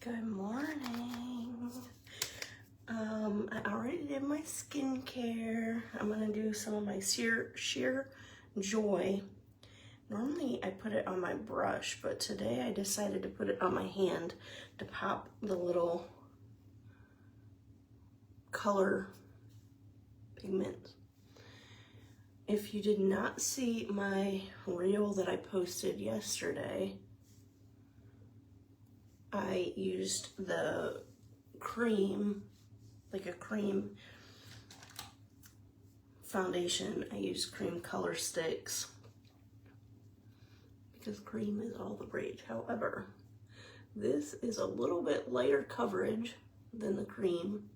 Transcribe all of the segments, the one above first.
Good morning. I already did my skincare. I'm gonna do some of my sheer Joy. Normally I put it on my brush, but today I decided to put it on my hand to pop the little color pigments. If you did not see my reel that I posted yesterday, I used the cream, like a cream foundation. I used cream color sticks because cream is all the rage. However, this is a little bit lighter coverage than the cream.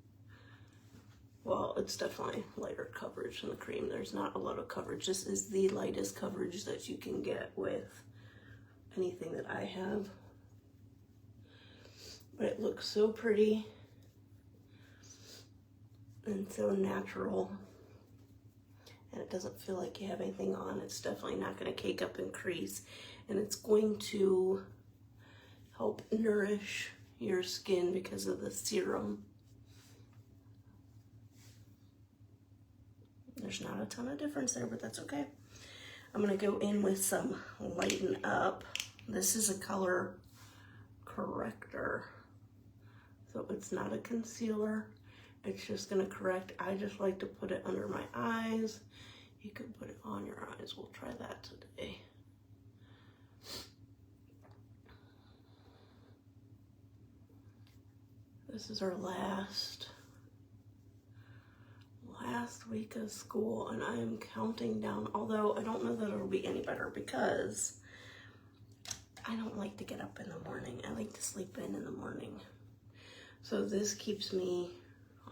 Well, it's definitely lighter coverage than the cream. There's not a lot of coverage. This is the lightest coverage that you can get with anything that I have. But it looks so pretty and so natural, and it doesn't feel like you have anything on. It's definitely not going to cake up and crease, and it's going to help nourish your skin because of the serum. There's not a ton of difference there, but that's okay. I'm going to go in with some Lighten Up. This is a color corrector, so it's not a concealer. It's just going to correct. I just like to put it under my eyes. You can put it on your eyes. We'll try that today. This is our last week of school, and I am counting down, although I don't know that it'll be any better because I don't like to get up in the morning. I like to sleep in the morning. So this keeps me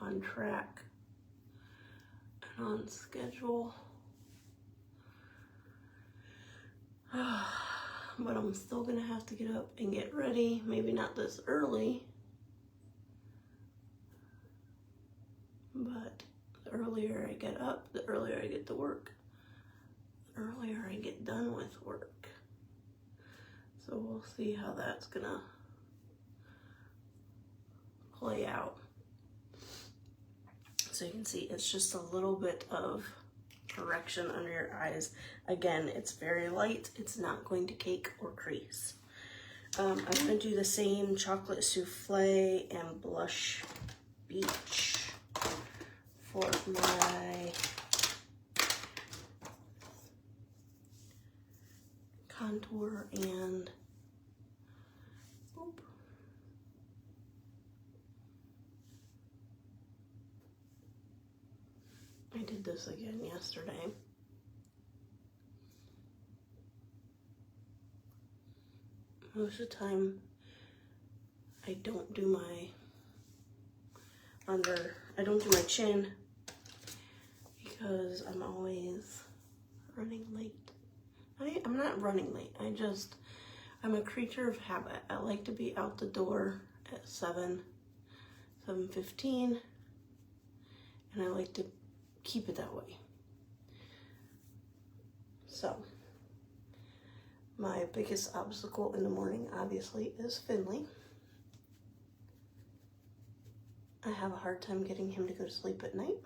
on track and on schedule. But I'm still gonna have to get up and get ready. Maybe not this early, but the earlier I get up, the earlier I get to work, the earlier I get done with work. So we'll see how that's gonna play out. So you can see it's just a little bit of correction under your eyes. Again, it's very light. It's not going to cake or crease. I'm gonna do the same Chocolate Soufflé and Blush Beach for my contour and I did this again yesterday. Most of the time, I don't do my I don't do my chin because I'm always running late. I'm not running late. I'm a creature of habit. I like to be out the door at 7:15, and I like to keep it that way. So my biggest obstacle in the morning obviously is Finley. I have a hard time getting him to go to sleep at night,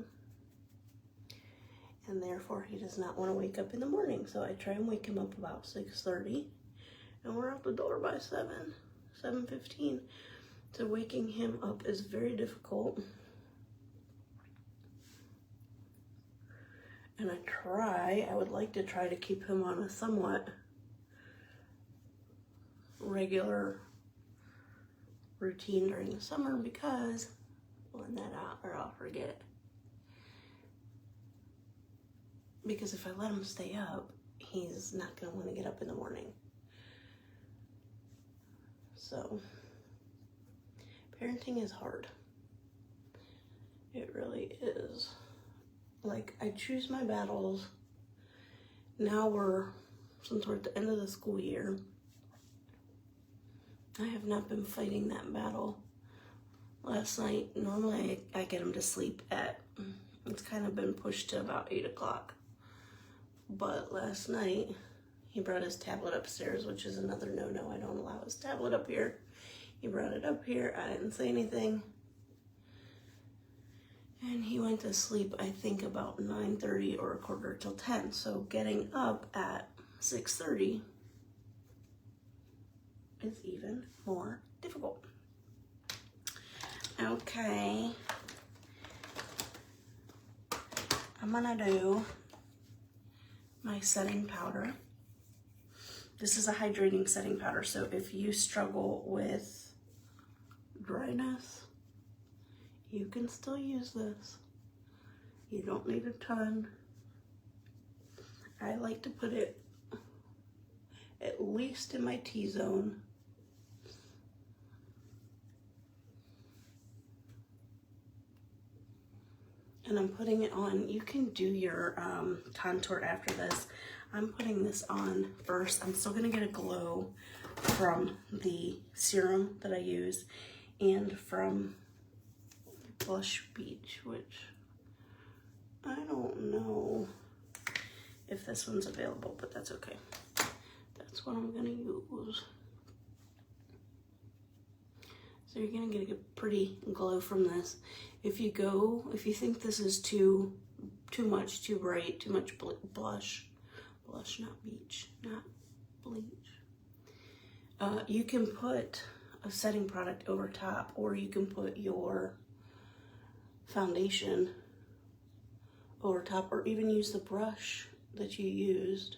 and therefore he does not want to wake up in the morning. So I try and wake him up about 6:30, and we're out the door by 7:15. So waking him up is very difficult. And I would like to try to keep him on a somewhat regular routine during the summer because blend that out or I'll forget. Because if I let him stay up, he's not going to want to get up in the morning. So, parenting is hard. It really is. Like, I choose my battles. Now since we're at the end of the school year, I have not been fighting that battle. Last night, normally I get him to sleep it's kind of been pushed to about 8 o'clock. But last night, he brought his tablet upstairs, which is another no-no. I don't allow his tablet up here. He brought it up here. I didn't say anything. And he went to sleep, I think, about 9:30 or a quarter till 10. So getting up at 6:30 is even more difficult. Okay. I'm gonna do my setting powder. This is a hydrating setting powder, so if you struggle with dryness, you can still use this. You don't need a ton. I like to put it at least in my T-zone. And I'm putting it on. You can do your contour after this. I'm putting this on first. I'm still gonna get a glow from the serum that I use and from Blush Beach, which I don't know if this one's available, but that's okay. That's what I'm gonna use. So you're gonna get a pretty glow from this. If you think this is too much, too bright, too much blush, not beach, not bleach. You can put a setting product over top, or you can put your foundation over top, or even use the brush that you used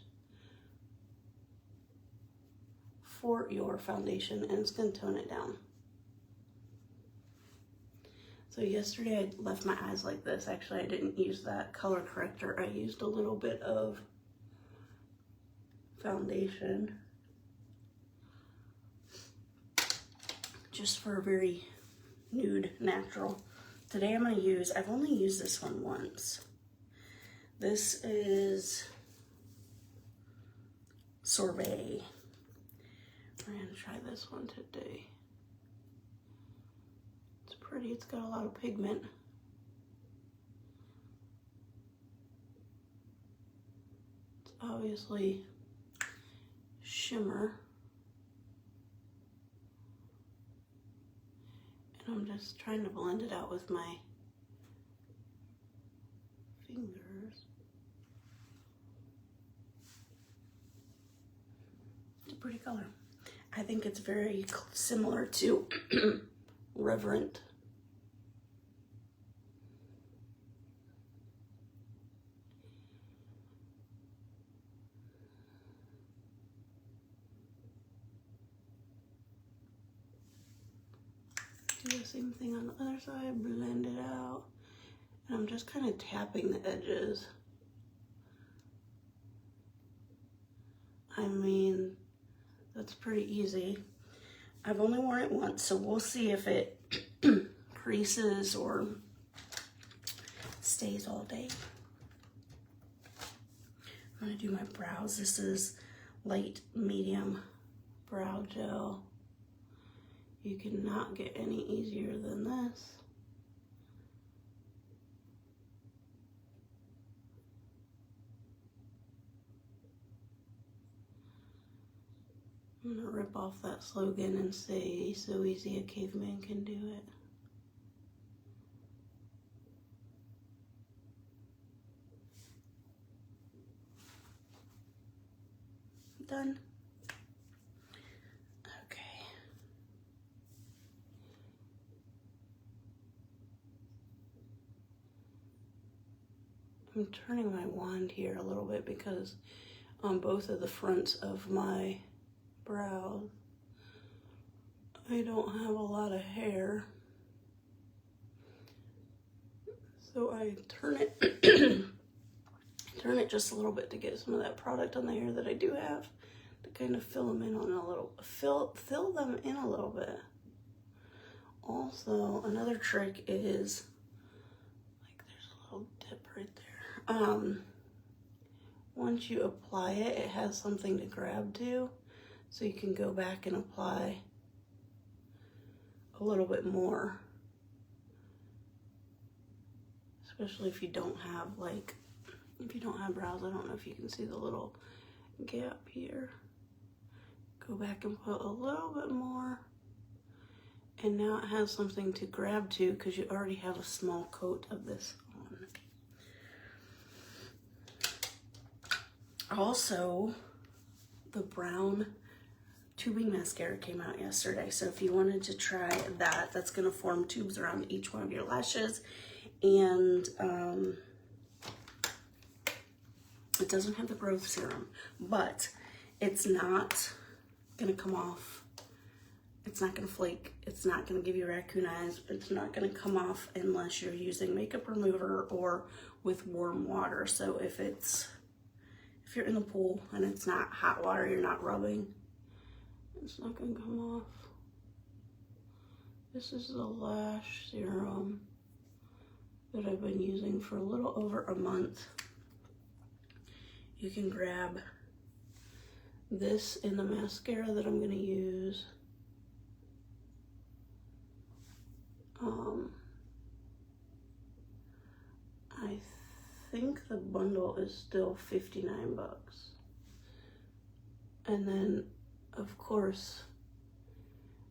for your foundation, and it's gonna tone it down. So yesterday I left my eyes like this. Actually, I didn't use that color corrector. I used a little bit of foundation just for a very nude, natural. Today I'm gonna use, I've only used this one once. This is Sorbet. We're gonna try this one today. It's pretty, it's got a lot of pigment. It's obviously shimmer. And I'm just trying to blend it out with my fingers. It's a pretty color. I think it's very similar to Reverent. Do the same thing on the other side, blend it out. And I'm just kind of tapping the edges. I mean, that's pretty easy. I've only worn it once, so we'll see if it creases or stays all day. I'm gonna do my brows. This is light medium brow gel. You cannot get any easier than this. I'm gonna rip off that slogan and say, so easy a caveman can do it. Done. Okay. I'm turning my wand here a little bit because on both of the fronts of my brows, I don't have a lot of hair. So I turn it turn it just a little bit to get some of that product on the hair that I do have, to kind of fill them in on a little, fill them in a little bit. Also, another trick is, like, there's a little dip right there. Once you apply it, it has something to grab to, so you can go back and apply a little bit more. Especially if you don't have, like, if you don't have brows. I don't know if you can see the little gap here. Go back and put a little bit more, And now it has something to grab to because you already have a small coat of this on. Also, the brown tubing mascara came out yesterday. So if you wanted to try that, that's going to form tubes around each one of your lashes. And it doesn't have the growth serum, but it's not going to come off. It's not going to flake. It's not going to give you raccoon eyes. It's not going to come off unless you're using makeup remover or with warm water. So if you're in the pool and it's not hot water, you're not rubbing, it's not going to come off. This is the Lash Serum that I've been using for a little over a month. You can grab this in the mascara that I'm going to use. I think the bundle is still 59 bucks. And then, of course,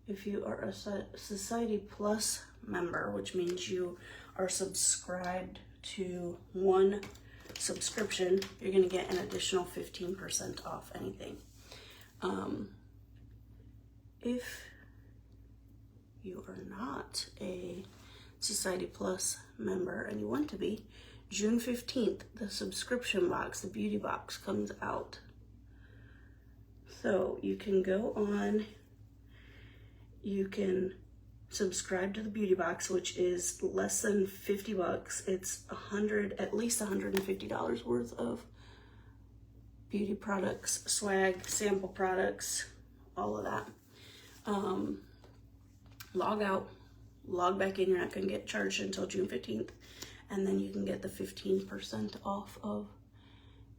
if you are a Society Plus member, which means you are subscribed to one subscription, you're going to get an additional 15% off anything. If you are not a Society Plus member and you want to be, June 15th, the subscription box, the beauty box, comes out. So you can go on, you can subscribe to the beauty box, which is less than 50 bucks. It's at least $150 worth of beauty products, swag, sample products, all of that. Log out, log back in. You're not going to get charged until June 15th. And then you can get the 15% off of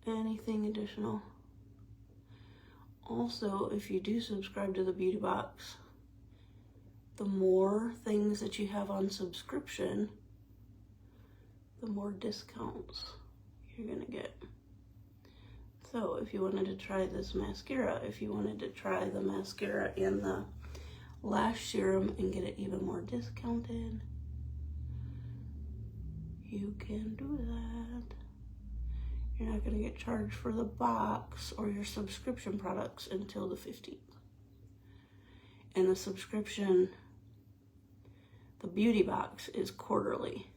anything additional. Also, if you do subscribe to the beauty box, the more things that you have on subscription, the more discounts you're going to get. So if you wanted to try this mascara, if you wanted to try the mascara and the Lash Serum and get it even more discounted, you can do that. You're not going to get charged for the box or your subscription products until the 15th. And the subscription, the beauty box, is quarterly.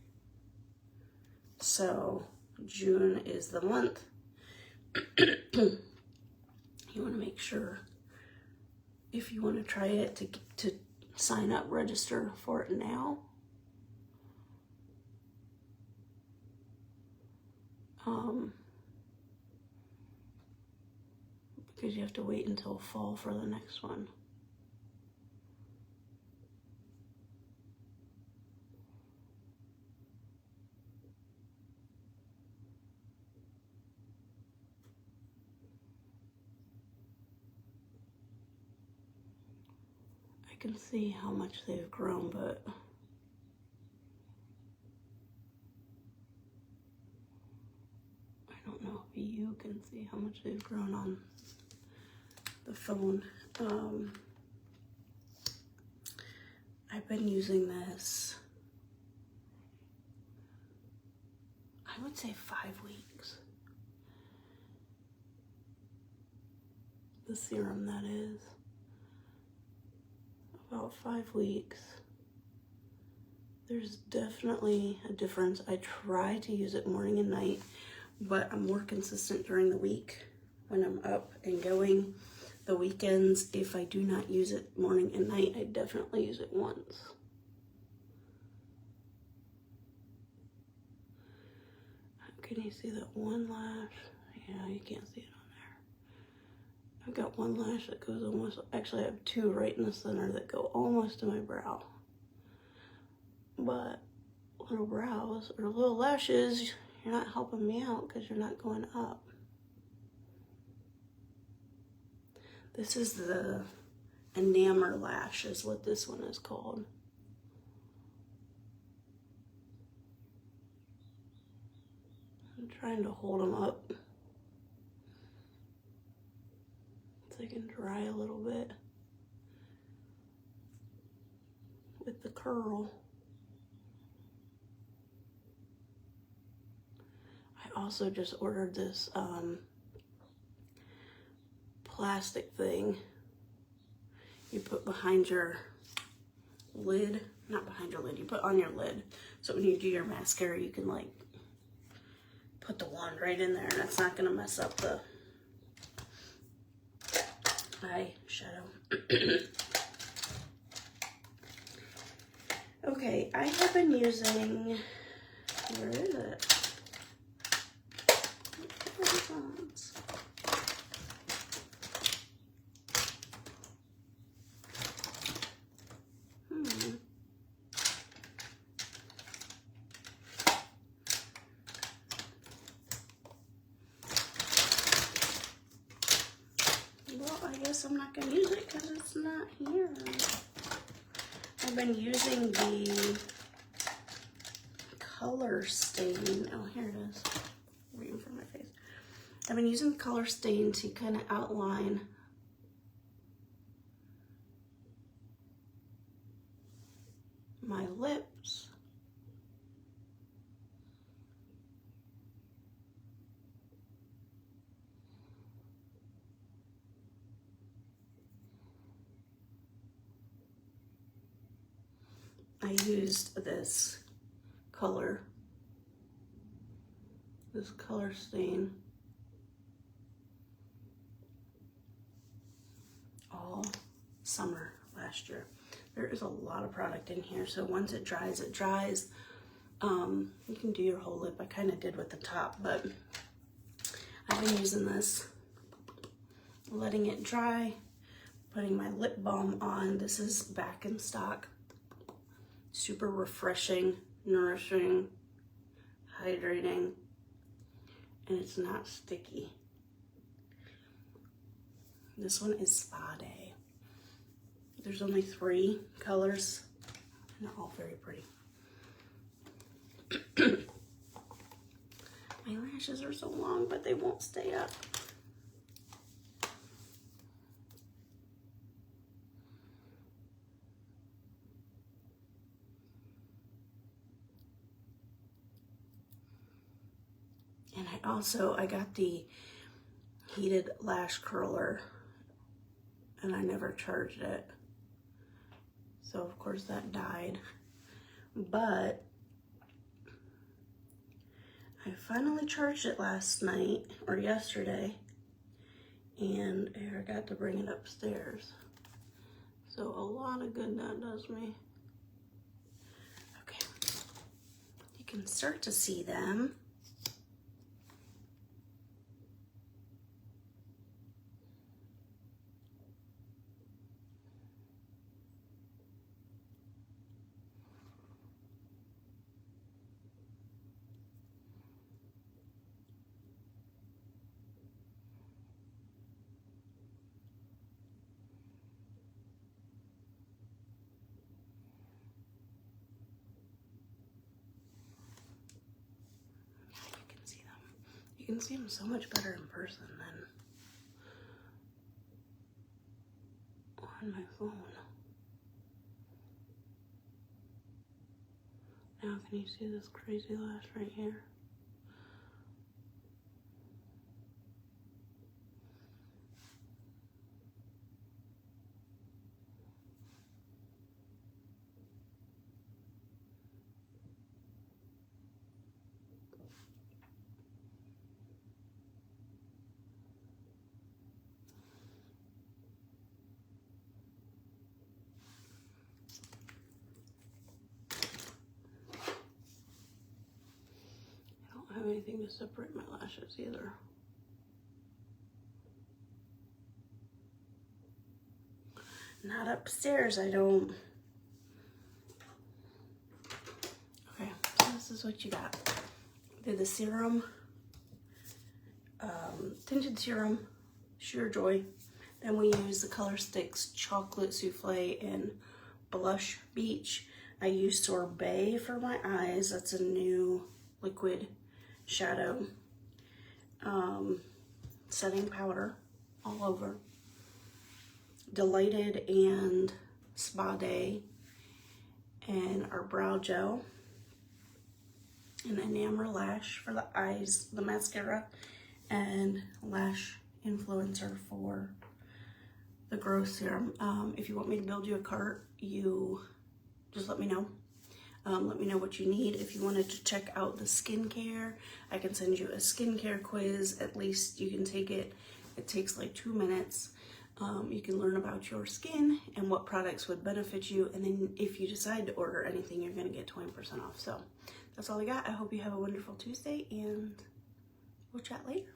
So June is the month. You want to make sure, if you want to try it, to sign up, register for it now. Because you have to wait until fall for the next one. I can see how much they've grown, but I don't know if you can see how much they've grown on the phone. I've been using this, I would say 5 weeks. The serum, that is. About 5 weeks. There's definitely a difference. I try to use it morning and night, but I'm more consistent during the week when I'm up and going. The weekends, if I do not use it morning and night, I definitely use it once. Can you see that one lash? Yeah, you can't see it on there. I've got one lash that goes almost, actually I have two right in the center that go almost to my brow. But little brows, or little lashes, you're not helping me out because you're not going up. This is the Enamor Lash is what this one is called. I'm trying to hold them up so they can dry a little bit. with the curl. I also just ordered this plastic thing you put behind your lid, not behind your lid, you put on your lid. So when you do your mascara, you can like put the wand right in there and it's not gonna mess up the eyeshadow. Okay, I have been using, where is it? Well, I guess I'm not going to use it because it's not here. I've been using the color stain. Oh, here it is. Right in front of my face. I've been using the color stain to kind of outline my lips. I used this color stain all summer last year. There is a lot of product in here, so once it dries, it dries. You can do your whole lip. I kind of did with the top, but I've been using this, letting it dry, putting my lip balm on. This is back in stock. Super refreshing, nourishing, hydrating, and it's not sticky. This one is Spa Day. There's only 3 colors, and they're all very pretty. My lashes are so long, but they won't stay up. And I got the heated lash curler, and I never charged it. So of course that died. But I finally charged it last night or yesterday, and I got to bring it upstairs. So a lot of good that does me. Okay, you can start to see them. You can see them so much better in person than on my phone. Now can you see this crazy lash right here? Have anything to separate my lashes either. Not upstairs, I don't. Okay, so this is what you got. Did the serum, tinted serum, Sheer Joy. Then we use the Color Sticks Chocolate Soufflé and Blush Beach. I use Sorbet for my eyes. That's a new liquid shadow. Setting powder all over. Delighted and Spa Day. and our brow gel, and Enamor Lash for the eyes, the mascara, and Lash Influencer for the growth serum. If you want me to build you a cart, you just let me know. Let me know what you need. If you wanted to check out the skincare, I can send you a skincare quiz. At least you can take it. It takes like 2 minutes. You can learn about your skin and what products would benefit you. And then if you decide to order anything, you're going to get 20% off. So that's all I got. I hope you have a wonderful Tuesday, and we'll chat later.